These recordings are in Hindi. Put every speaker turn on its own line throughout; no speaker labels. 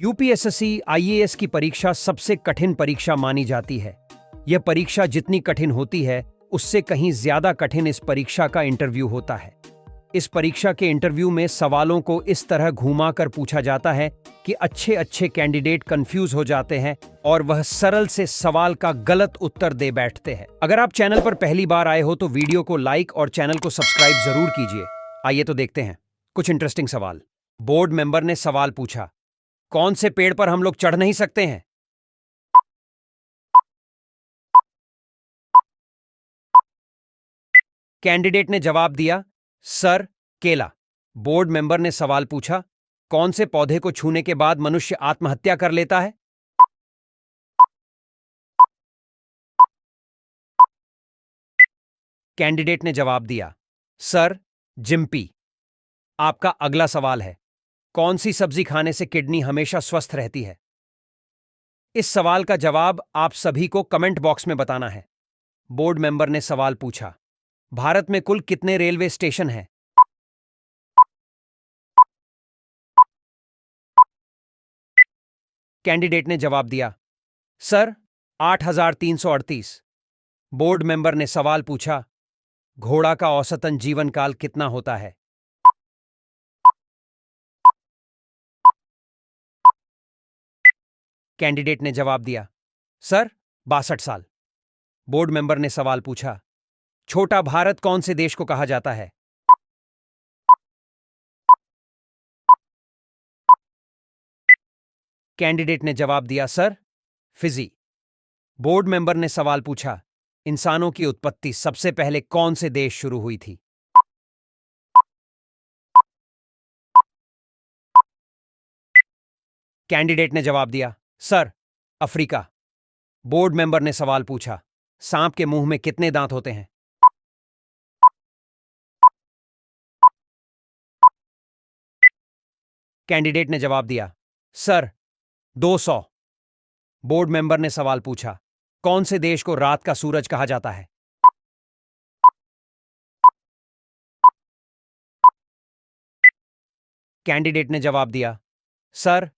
यूपीएससी आईएएस की परीक्षा सबसे कठिन परीक्षा मानी जाती है। यह परीक्षा जितनी कठिन होती है उससे कहीं ज्यादा कठिन इस परीक्षा का इंटरव्यू होता है। इस परीक्षा के इंटरव्यू में सवालों को इस तरह घुमा कर पूछा जाता है कि अच्छे अच्छे कैंडिडेट कंफ्यूज हो जाते हैं और वह सरल से सवाल का गलत उत्तर दे बैठते हैं। अगर आप चैनल पर पहली बार आए हो तो वीडियो को लाइक और चैनल को सब्सक्राइब जरूर कीजिए। आइए तो देखते हैं कुछ इंटरेस्टिंग सवाल। बोर्ड मेंबर ने सवाल पूछा, कौन से पेड़ पर हम लोग चढ़ नहीं सकते हैं? कैंडिडेट ने जवाब दिया, सर, केला। बोर्ड मेंबर ने सवाल पूछा, कौन से पौधे को छूने के बाद मनुष्य आत्महत्या कर लेता है? कैंडिडेट ने जवाब दिया, सर, जिम्पी। आपका अगला सवाल है, कौन सी सब्जी खाने से किडनी हमेशा स्वस्थ रहती है? इस सवाल का जवाब आप सभी को कमेंट बॉक्स में बताना है। बोर्ड मेंबर ने सवाल पूछा, भारत में कुल कितने रेलवे स्टेशन हैं? कैंडिडेट ने जवाब दिया, सर, 8,338। बोर्ड मेंबर ने सवाल पूछा, घोड़ा का औसतन जीवन काल कितना होता है? कैंडिडेट ने जवाब दिया, सर, 62 साल। बोर्ड मेंबर ने सवाल पूछा, छोटा भारत कौन से देश को कहा जाता है? कैंडिडेट ने जवाब दिया, सर, फिजी। बोर्ड मेंबर ने सवाल पूछा, इंसानों की उत्पत्ति सबसे पहले कौन से देश शुरू हुई थी? कैंडिडेट ने जवाब दिया, सर, अफ्रीका। बोर्ड मेंबर ने सवाल पूछा, सांप के मुंह में कितने दांत होते हैं? कैंडिडेट ने जवाब दिया, सर, 200। बोर्ड मेंबर ने सवाल पूछा, कौन से देश को रात का सूरज कहा जाता है? कैंडिडेट ने जवाब दिया, सर,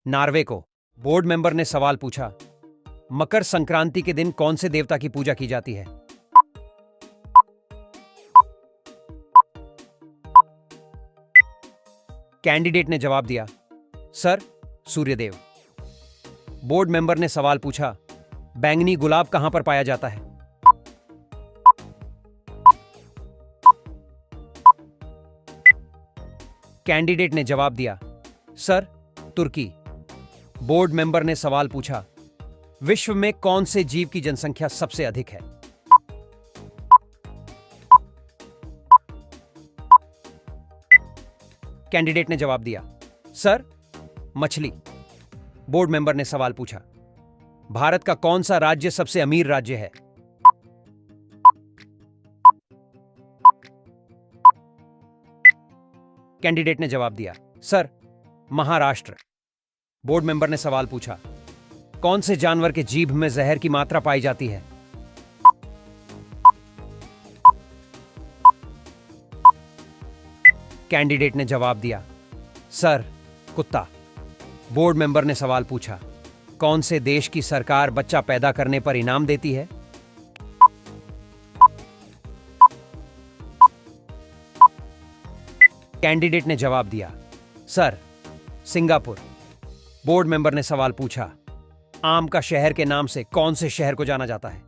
नॉर्वे को। बोर्ड मेंबर ने सवाल पूछा, मकर संक्रांति के दिन कौन से देवता की पूजा की जाती है? कैंडिडेट ने जवाब दिया, सर, सूर्यदेव। बोर्ड मेंबर ने सवाल पूछा, बैंगनी गुलाब कहां पर पाया जाता है? कैंडिडेट ने जवाब दिया, सर, तुर्की। बोर्ड मेंबर ने सवाल पूछा, विश्व में कौन से जीव की जनसंख्या सबसे अधिक है? कैंडिडेट ने जवाब दिया, सर, मछली। बोर्ड मेंबर ने सवाल पूछा, भारत का कौन सा राज्य सबसे अमीर राज्य है? कैंडिडेट ने जवाब दिया, सर, महाराष्ट्र। बोर्ड मेंबर ने सवाल पूछा, कौन से जानवर के जीभ में जहर की मात्रा पाई जाती है? कैंडिडेट ने जवाब दिया, सर, कुत्ता। बोर्ड मेंबर ने सवाल पूछा, कौन से देश की सरकार बच्चा पैदा करने पर इनाम देती है? कैंडिडेट ने जवाब दिया, सर, सिंगापुर। बोर्ड मेंबर ने सवाल पूछा, आम का शहर के नाम से कौन से शहर को जाना जाता है?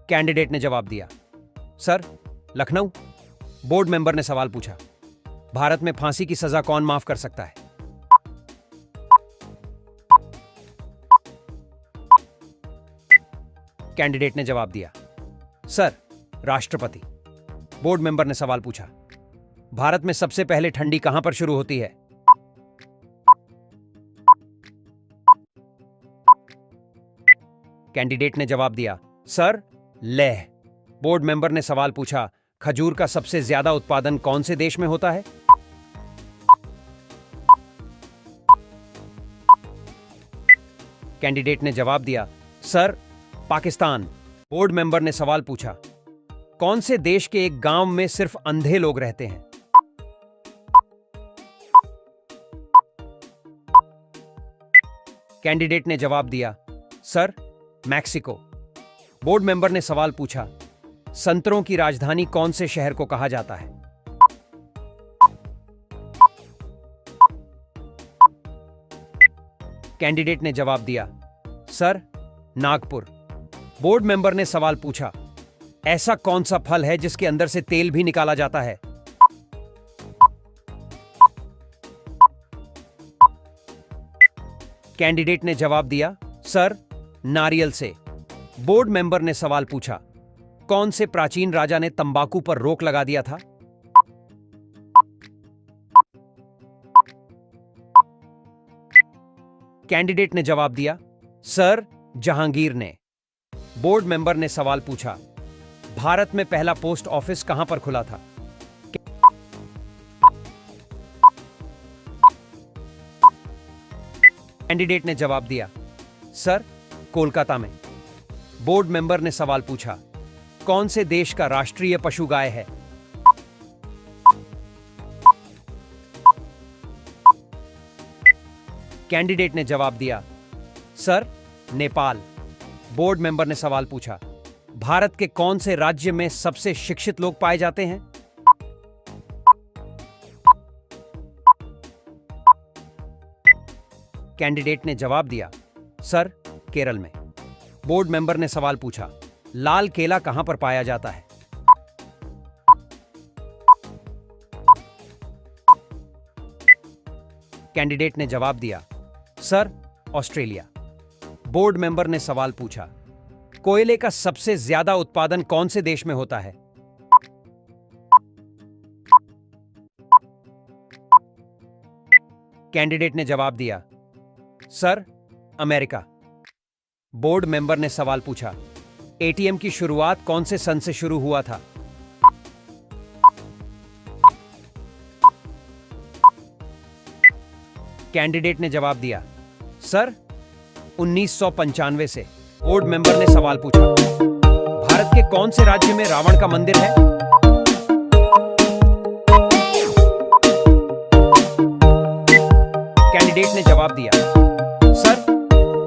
कैंडिडेट ने जवाब दिया, सर, लखनऊ। बोर्ड मेंबर ने सवाल पूछा, भारत में फांसी की सजा कौन माफ कर सकता है? कैंडिडेट ने जवाब दिया, सर, राष्ट्रपति। बोर्ड मेंबर ने सवाल पूछा, भारत में सबसे पहले ठंडी कहां पर शुरू होती है? कैंडिडेट ने जवाब दिया, सर, लेह। बोर्ड मेंबर ने सवाल पूछा, खजूर का सबसे ज्यादा उत्पादन कौन से देश में होता है? कैंडिडेट ने जवाब दिया, सर, पाकिस्तान। बोर्ड मेंबर ने सवाल पूछा, कौन से देश के एक गांव में सिर्फ अंधे लोग रहते हैं? कैंडिडेट ने जवाब दिया, सर, मैक्सिको। बोर्ड मेंबर ने सवाल पूछा, संतरों की राजधानी कौन से शहर को कहा जाता है? कैंडिडेट ने जवाब दिया, सर, नागपुर। बोर्ड मेंबर ने सवाल पूछा, ऐसा कौन सा फल है जिसके अंदर से तेल भी निकाला जाता है? कैंडिडेट ने जवाब दिया, सर, नारियल से। बोर्ड मेंबर ने सवाल पूछा, कौन से प्राचीन राजा ने तंबाकू पर रोक लगा दिया था? कैंडिडेट ने जवाब दिया, सर, जहांगीर ने। बोर्ड मेंबर ने सवाल पूछा, भारत में पहला पोस्ट ऑफिस कहां पर खुला था? कैंडिडेट ने जवाब दिया, सर, कोलकाता में। बोर्ड मेंबर ने सवाल पूछा, कौन से देश का राष्ट्रीय पशु गाय है? कैंडिडेट ने जवाब दिया, सर, नेपाल। बोर्ड मेंबर ने सवाल पूछा, भारत के कौन से राज्य में सबसे शिक्षित लोग पाए जाते हैं? कैंडिडेट ने जवाब दिया, सर, केरल में। बोर्ड मेंबर ने सवाल पूछा, लाल केला कहां पर पाया जाता है? कैंडिडेट ने जवाब दिया, सर, ऑस्ट्रेलिया। बोर्ड मेंबर ने सवाल पूछा, कोयले का सबसे ज्यादा उत्पादन कौन से देश में होता है? कैंडिडेट ने जवाब दिया, सर, अमेरिका। बोर्ड मेंबर ने सवाल पूछा, एटीएम की शुरुआत कौन से सन से शुरू हुआ था? कैंडिडेट ने जवाब दिया, सर, 1995 से। बोर्ड मेंबर ने सवाल पूछा, भारत के कौन से राज्य में रावण का मंदिर है? कैंडिडेट ने जवाब दिया, सर,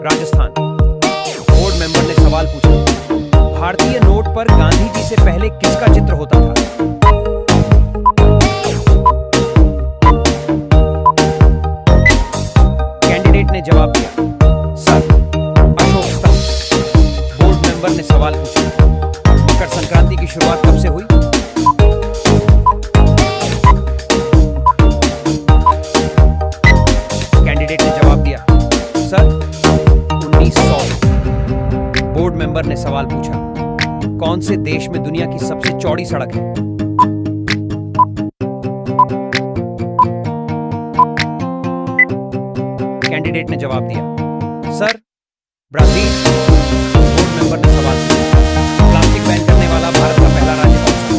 राजस्थान। बोर्ड मेंबर ने सवाल पूछा, भारतीय नोट पर गांधी जी से पहले किसका चित्र होता था? कैंडिडेट ने जवाब दिया, सर, अशोक स्तंभ। बोर्ड मेंबर ने सवाल पूछा, मकर संक्रांति की शुरुआत कब से हुई? कैंडिडेट ने जवाब दिया, सर, 1900। बोर्ड मेंबर ने सवाल पूछा, कौन से देश में दुनिया की सबसे चौड़ी सड़क है? कैंडिडेट ने जवाब दिया, सर, ब्राजील। बोर्ड मेंबर ने सवाल पूछा, प्लास्टिक बैन करने वाला भारत का पहला राज्य कौन सा है?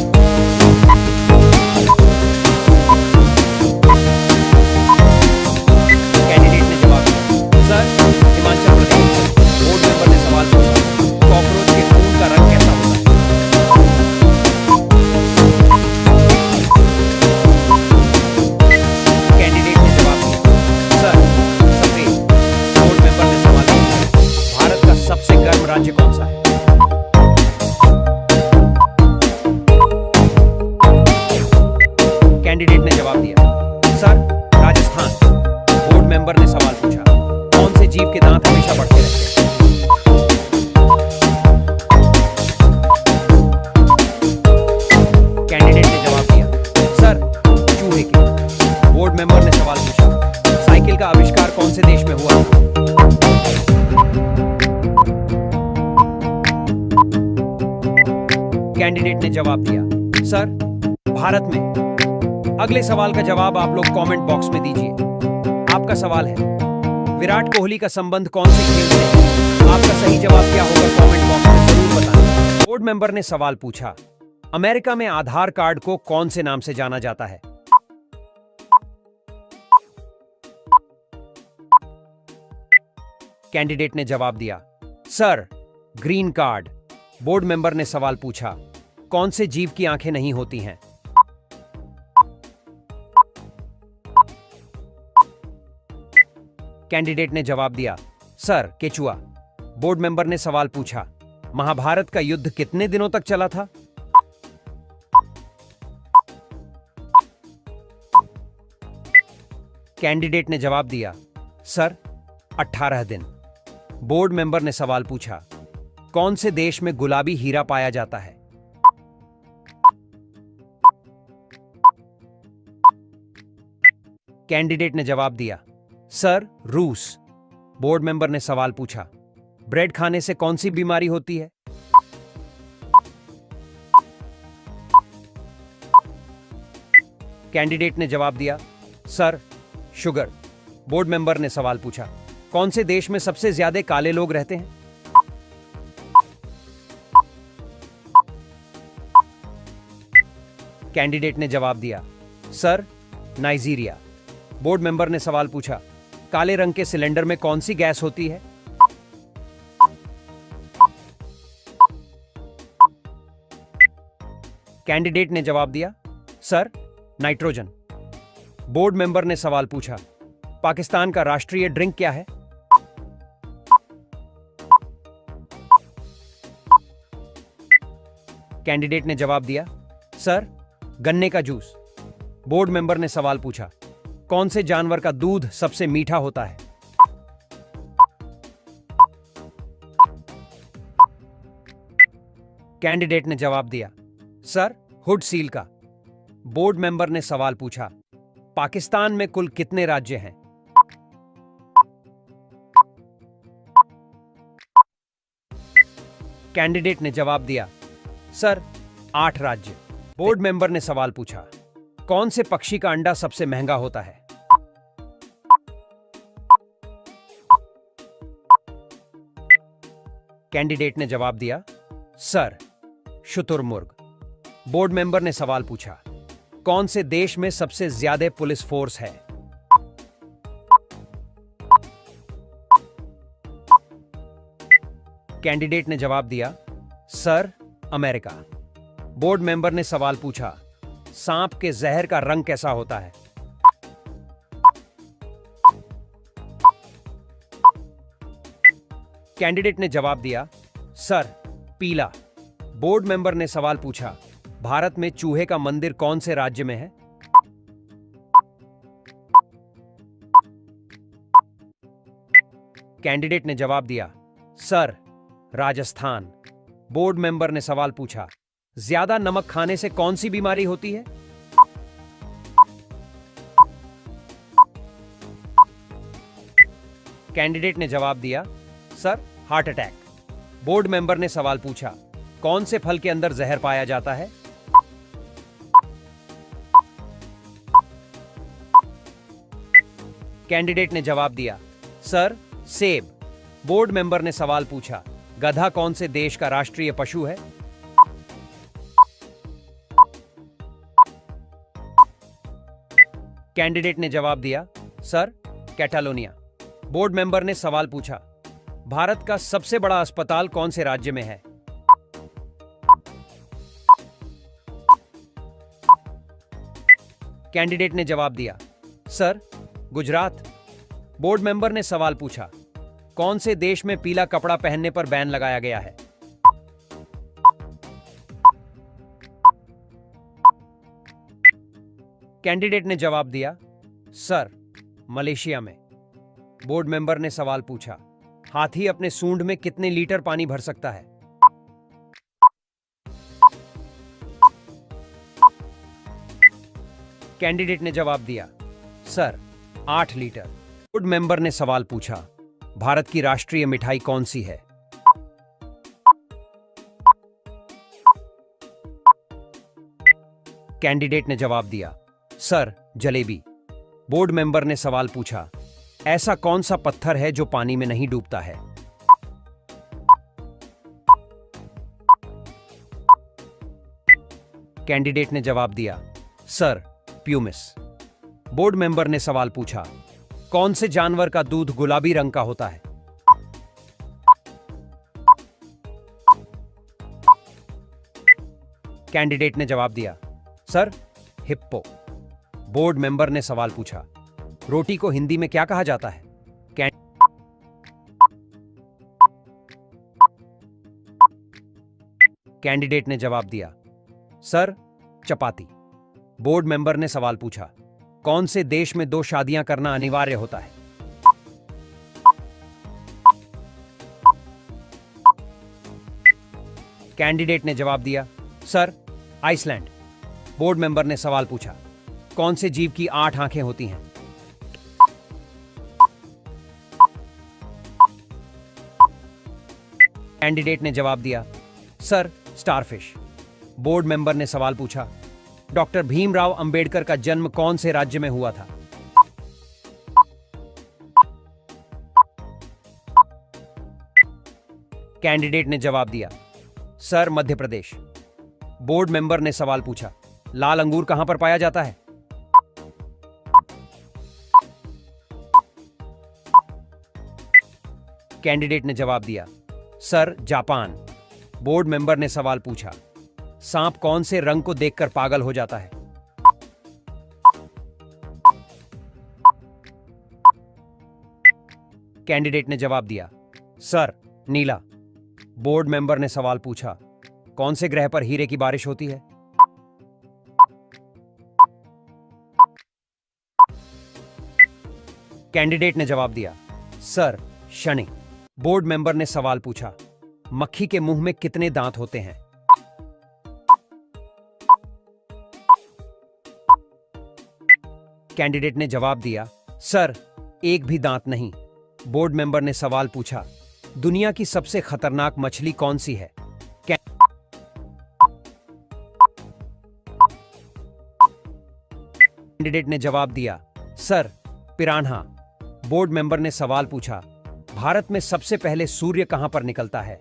कैंडिडेट ने जवाब दिया, sir, Himachal Pradesh. Board member ने सवाल पूछा, कॉकरोच के खून का रंग कैसा होता है? कैंडिडेट ने जवाब दिया, सर, सफेद। बोर्ड मेंबर ने सवाल पूछा, भारत का सबसे गर्म राज्य कौन सा है? कैंडिडेट ने जवाब दिया, सर, राजस्थान। बोर्ड मेंबर ने सवाल पूछा, कौन से जीव के दांत हमेशा बढ़ते रहते हैं? कैंडिडेट ने जवाब दिया, सर, चूहे के। बोर्ड मेंबर ने सवाल पूछा, साइकिल का आविष्कार कौन से देश में हुआ था? कैंडिडेट ने जवाब दिया, सर, भारत में। अगले सवाल का जवाब आप लोग कमेंट बॉक्स में दीजिए। आपका सवाल है, विराट कोहली का संबंध कौन से खेल से है? आपका सही जवाब क्या होगा कमेंट बॉक्स में जरूर बताएं। बोर्ड मेंबर ने सवाल पूछा, अमेरिका में आधार कार्ड को कौन से नाम से जाना जाता है? कैंडिडेट ने जवाब दिया, sir, green card. Board member ने सवाल पूछा, कौन से जीव की आंखें नहीं होती हैं? कैंडिडेट ने जवाब दिया, सर केचुआ। बोर्ड मेंबर ने सवाल पूछा, महाभारत का युद्ध कितने दिनों तक चला था? कैंडिडेट ने जवाब दिया, सर 18 दिन। बोर्ड मेंबर ने सवाल पूछा, कौन से देश में गुलाबी हीरा पाया जाता है? कैंडिडेट ने जवाब दिया, सर रूस। बोर्ड मेंबर ने सवाल पूछा, ब्रेड खाने से कौन सी बीमारी होती है? कैंडिडेट ने जवाब दिया, सर शुगर। बोर्ड मेंबर ने सवाल पूछा, कौन से देश में सबसे ज्यादा काले लोग रहते हैं? कैंडिडेट ने जवाब दिया, सर नाइजीरिया। बोर्ड मेंबर ने सवाल पूछा, काले रंग के सिलेंडर में कौन सी गैस होती है? कैंडिडेट ने जवाब दिया, सर नाइट्रोजन। बोर्ड मेंबर ने सवाल पूछा, पाकिस्तान का राष्ट्रीय ड्रिंक क्या है? कैंडिडेट ने जवाब दिया, सर गन्ने का जूस। बोर्ड मेंबर ने सवाल पूछा, कौन से जानवर का दूध सबसे मीठा होता है? कैंडिडेट ने जवाब दिया, सर हुड सील का। बोर्ड मेंबर ने सवाल पूछा, पाकिस्तान में कुल कितने राज्य हैं? कैंडिडेट ने जवाब दिया, सर 8 राज्य। बोर्ड मेंबर ने सवाल पूछा, कौन से पक्षी का अंडा सबसे महंगा होता है? कैंडिडेट ने जवाब दिया, सर शुतुरमुर्ग। बोर्ड मेंबर ने सवाल पूछा, कौन से देश में सबसे ज्यादा पुलिस फोर्स है? कैंडिडेट ने जवाब दिया, सर अमेरिका। बोर्ड मेंबर ने सवाल पूछा, सांप के जहर का रंग कैसा होता है? कैंडिडेट ने जवाब दिया, सर पीला। बोर्ड मेंबर ने सवाल पूछा, भारत में चूहे का मंदिर कौन से राज्य में है? कैंडिडेट ने जवाब दिया, सर राजस्थान। बोर्ड मेंबर ने सवाल पूछा, ज्यादा नमक खाने से कौन सी बीमारी होती है? कैंडिडेट ने जवाब दिया, sir heart attack. Board member ने सवाल पूछा, कौन से फल के अंदर जहर पाया जाता है? कैंडिडेट ने जवाब दिया, सर सेब। बोर्ड मेंबर ने सवाल पूछा, गधा कौन से देश का राष्ट्रीय पशु है? कैंडिडेट ने जवाब दिया, सर कैटालोनिया। बोर्ड मेंबर ने सवाल पूछा, भारत का सबसे बड़ा अस्पताल कौन से राज्य में है? कैंडिडेट ने जवाब दिया, सर गुजरात। बोर्ड मेंबर ने सवाल पूछा, कौन से देश में पीला कपड़ा पहनने पर बैन लगाया गया है? कैंडिडेट ने जवाब दिया, सर मलेशिया में। बोर्ड मेंबर ने सवाल पूछा, हाथी अपने सूंड में कितने लीटर पानी भर सकता है? कैंडिडेट ने जवाब दिया, सर 8 लीटर। बोर्ड मेंबर ने सवाल पूछा, भारत की राष्ट्रीय मिठाई कौन सी है? कैंडिडेट ने जवाब दिया, सर जलेबी। बोर्ड मेंबर ने सवाल पूछा, ऐसा कौन सा पत्थर है जो पानी में नहीं डूबता है? कैंडिडेट ने जवाब दिया, सर प्यूमिस। बोर्ड मेंबर ने सवाल पूछा, कौन से जानवर का दूध गुलाबी रंग का होता है? कैंडिडेट ने जवाब दिया, सर हिप्पो। बोर्ड मेंबर ने सवाल पूछा, रोटी को हिंदी में क्या कहा जाता है? कैंडिडेट ने जवाब दिया, सर चपाती। बोर्ड मेंबर ने सवाल पूछा, कौन से देश में 2 शादियां करना अनिवार्य होता है? कैंडिडेट ने जवाब दिया, सर आइसलैंड। बोर्ड मेंबर ने सवाल पूछा, कौन से जीव की 8 आंखें होती हैं? कैंडिडेट ने जवाब दिया, सर स्टारफिश। बोर्ड मेंबर ने सवाल पूछा, डॉक्टर भीमराव अंबेडकर का जन्म कौन से राज्य में हुआ था? कैंडिडेट ने जवाब दिया, sir Madhya Pradesh. Board member ने सवाल पूछा, लाल अंगूर कहां पर पाया जाता है? कैंडिडेट ने जवाब दिया, सर जापान। बोर्ड मेंबर ने सवाल पूछा, सांप कौन से रंग को देखकर पागल हो जाता है? कैंडिडेट ने जवाब दिया, सर नीला। बोर्ड मेंबर ने सवाल पूछा, कौन से ग्रह पर हीरे की बारिश होती है? कैंडिडेट ने जवाब दिया, सर शनि। बोर्ड मेंबर ने सवाल पूछा, मक्खी के मुंह में कितने दांत होते हैं? कैंडिडेट ने जवाब दिया, सर एक भी दांत नहीं। बोर्ड मेंबर ने सवाल पूछा, दुनिया की सबसे खतरनाक मछली कौन सी है? कैंडिडेट ने जवाब दिया, सर पिरान्हा। बोर्ड मेंबर ने सवाल पूछा, भारत में सबसे पहले सूर्य कहां पर निकलता है?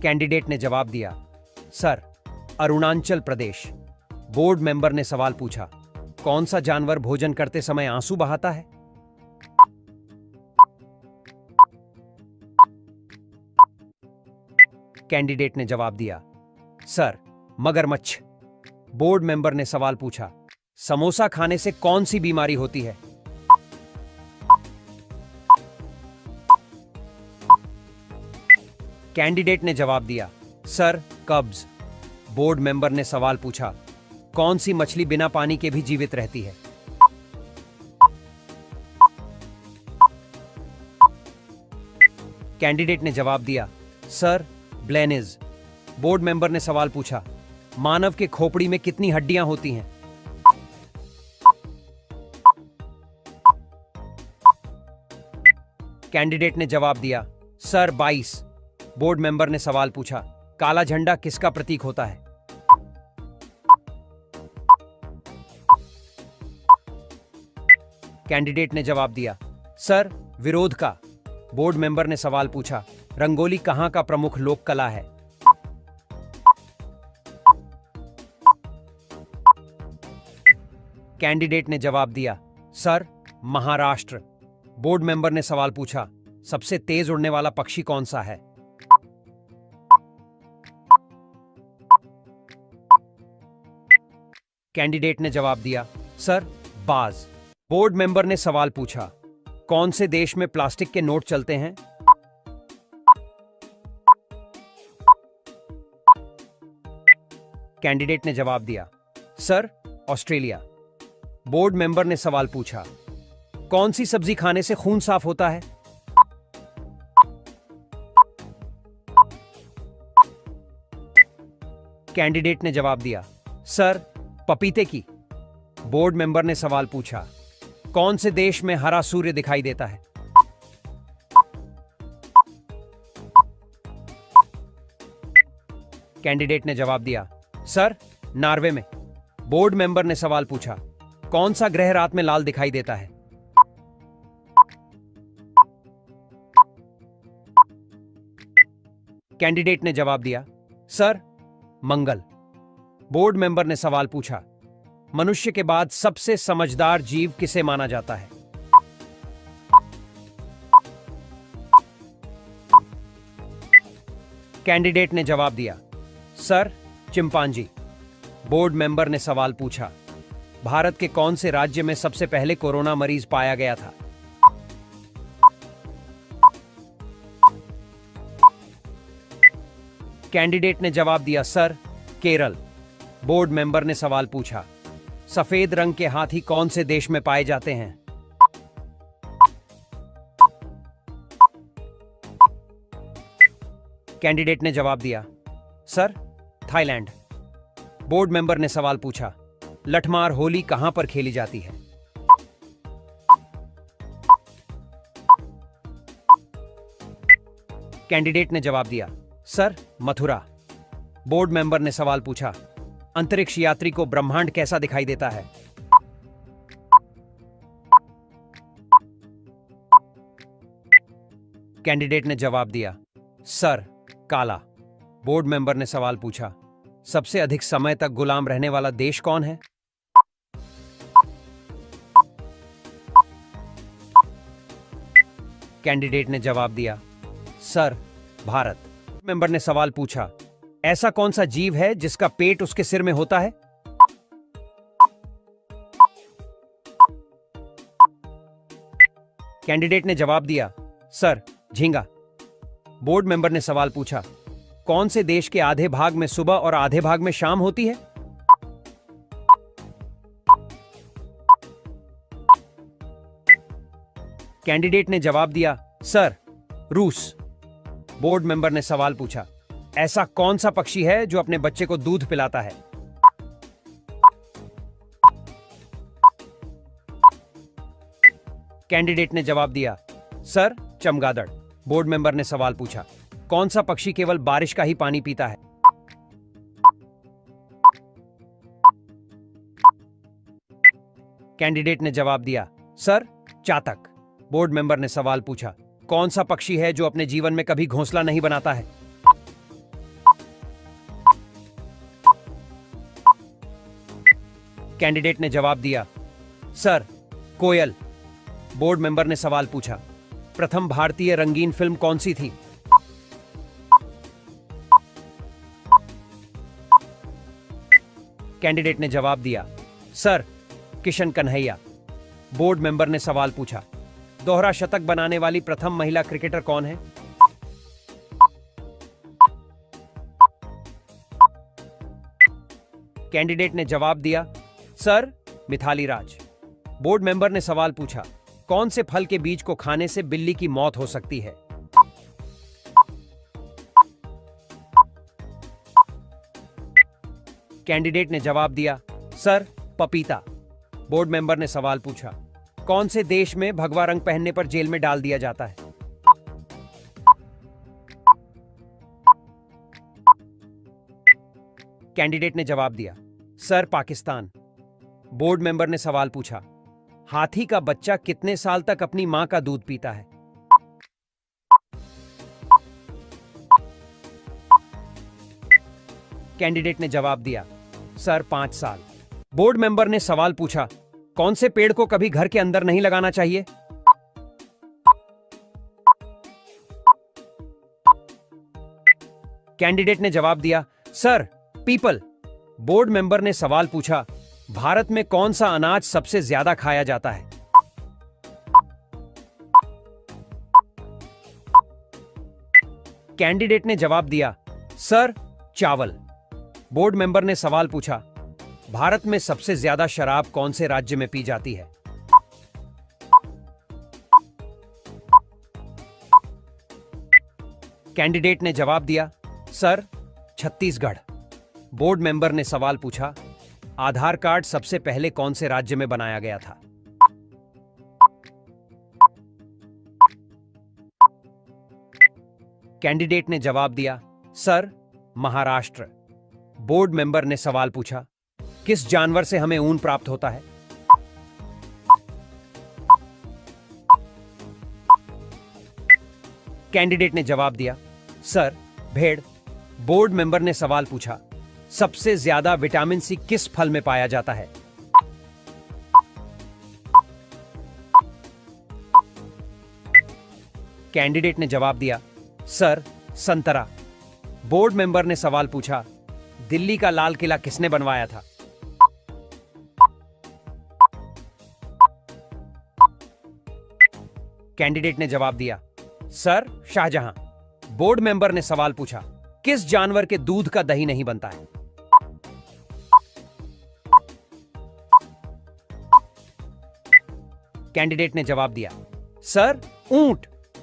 कैंडिडेट ने जवाब दिया, sir Arunachal Pradesh. Board member ने सवाल पूछा, कौन सा जानवर भोजन करते समय आंसू बहाता है? कैंडिडेट ने जवाब दिया, सर मगरमच्छ। बोर्ड मेंबर ने सवाल पूछा, समोसा खाने से कौन सी बीमारी होती है? कैंडिडेट ने जवाब दिया, सर कब्ज। बोर्ड मेंबर ने सवाल पूछा, कौन सी मछली बिना पानी के भी जीवित रहती है? कैंडिडेट ने जवाब दिया, सर ब्लेनिज। बोर्ड मेंबर ने सवाल पूछा, मानव के खोपड़ी में कितनी हड्डियां होती हैं? कैंडिडेट ने जवाब दिया, सर 22। बोर्ड मेंबर ने सवाल पूछा, काला झंडा किसका प्रतीक होता है? कैंडिडेट ने जवाब दिया, सर विरोध का। बोर्ड मेंबर ने सवाल पूछा, रंगोली कहां का प्रमुख लोक कला है? कैंडिडेट ने जवाब दिया, सर महाराष्ट्र। बोर्ड मेंबर ने सवाल पूछा, सबसे तेज उड़ने वाला पक्षी कौन सा है? कैंडिडेट ने जवाब दिया, सर बाज। बोर्ड मेंबर ने सवाल पूछा, कौन से देश में प्लास्टिक के नोट चलते हैं? कैंडिडेट ने जवाब दिया, सर ऑस्ट्रेलिया। बोर्ड मेंबर ने सवाल पूछा, कौन सी सब्जी खाने से खून साफ होता है? कैंडिडेट ने जवाब दिया, सर पपीते की। बोर्ड मेंबर ने सवाल पूछा, कौन से देश में हरा सूर्य दिखाई देता है? कैंडिडेट ने जवाब दिया, सर नॉर्वे में। बोर्ड मेंबर ने सवाल पूछा, कौन सा ग्रह रात में लाल दिखाई देता है? कैंडिडेट ने जवाब दिया, सर मंगल। बोर्ड मेंबर ने सवाल पूछा, मनुष्य के बाद सबसे समझदार जीव किसे माना जाता है? कैंडिडेट ने जवाब दिया, सर, चिंपांजी। बोर्ड मेंबर ने सवाल पूछा, भारत के कौन से राज्य में सबसे पहले कोरोना मरीज पाया गया था? कैंडिडेट ने जवाब दिया, सर, केरल। बोर्ड मेंबर ने सवाल पूछा, सफेद रंग के हाथी कौन से देश में पाए जाते हैं? कैंडिडेट ने जवाब दिया, सर, थाईलैंड। बोर्ड मेंबर ने सवाल पूछा, लठमार होली कहां पर खेली जाती है? कैंडिडेट ने जवाब दिया, सर, मथुरा। बोर्ड मेंबर ने सवाल पूछा, अंतरिक्ष यात्री को ब्रह्मांड कैसा दिखाई देता है? कैंडिडेट ने जवाब दिया, सर, काला। बोर्ड मेंबर ने सवाल पूछा, सबसे अधिक समय तक गुलाम रहने वाला देश कौन है? कैंडिडेट ने जवाब दिया, सर, भारत। मेंबर ने सवाल पूछा, ऐसा कौन सा जीव है जिसका पेट उसके सिर में होता है? कैंडिडेट ने जवाब दिया, सर, झींगा। बोर्ड मेंबर ने सवाल पूछा, कौन से देश के आधे भाग में सुबह और आधे भाग में शाम होती है? कैंडिडेट ने जवाब दिया, सर, रूस। बोर्ड मेंबर ने सवाल पूछा, ऐसा कौन सा पक्षी है जो अपने बच्चे को दूध पिलाता है? कैंडिडेट ने जवाब दिया, सर, चमगादड़। बोर्ड मेंबर ने सवाल पूछा, कौन सा पक्षी केवल बारिश का ही पानी पीता है? कैंडिडेट ने जवाब दिया, सर, चातक। बोर्ड मेंबर ने सवाल पूछा, कौन सा पक्षी है जो अपने जीवन में कभी घोंसला नहीं बनाता है? कैंडिडेट ने जवाब दिया, सर, कोयल। बोर्ड मेंबर ने सवाल पूछा, प्रथम भारतीय रंगीन फिल्म कौन सी थी? कैंडिडेट ने जवाब दिया, sir, Kishan Kanhaiya. Board member ने सवाल पूछा, दोहरा शतक बनाने वाली प्रथम महिला क्रिकेटर कौन है? कैंडिडेट ने जवाब दिया, sir, Mithali Raj. Board member ने सवाल पूछा, कौन से फल के बीज को खाने से बिल्ली की मौत हो सकती है? कैंडिडेट ने जवाब दिया, सर, पपीता। बोर्ड मेंबर ने सवाल पूछा, कौन से देश में भगवा रंग पहनने पर जेल में डाल दिया जाता है? कैंडिडेट ने जवाब दिया, सर, पाकिस्तान। बोर्ड मेंबर ने सवाल पूछा, हाथी का बच्चा कितने साल तक अपनी मां का दूध पीता है? कैंडिडेट ने जवाब दिया, सर, 5 साल। बोर्ड मेंबर ने सवाल पूछा, कौन से पेड़ को कभी घर के अंदर नहीं लगाना चाहिए? कैंडिडेट ने जवाब दिया, सर, पीपल। बोर्ड मेंबर ने सवाल पूछा, भारत में कौन सा अनाज सबसे ज्यादा खाया जाता है? कैंडिडेट ने जवाब दिया, सर, चावल। बोर्ड मेंबर ने सवाल पूछा, भारत में सबसे ज्यादा शराब कौन से राज्य में पी जाती है? कैंडिडेट ने जवाब दिया, सर, छत्तीसगढ़। बोर्ड मेंबर ने सवाल पूछा, आधार कार्ड सबसे पहले कौन से राज्य में बनाया गया था? कैंडिडेट ने जवाब दिया, सर, महाराष्ट्र। बोर्ड मेंबर ने सवाल पूछा, किस जानवर से हमें ऊन प्राप्त होता है? कैंडिडेट ने जवाब दिया, सर, भेड़। बोर्ड मेंबर ने सवाल पूछा, सबसे ज्यादा विटामिन सी किस फल में पाया जाता है? कैंडिडेट ने जवाब दिया, सर, संतरा। बोर्ड मेंबर ने सवाल पूछा, दिल्ली का लाल किला किसने बनवाया था? कैंडिडेट ने जवाब दिया, सर, शाहजहां। बोर्ड मेंबर ने सवाल पूछा, किस जानवर के दूध का दही नहीं बनता है? कैंडिडेट ने जवाब दिया, सर, ऊंट।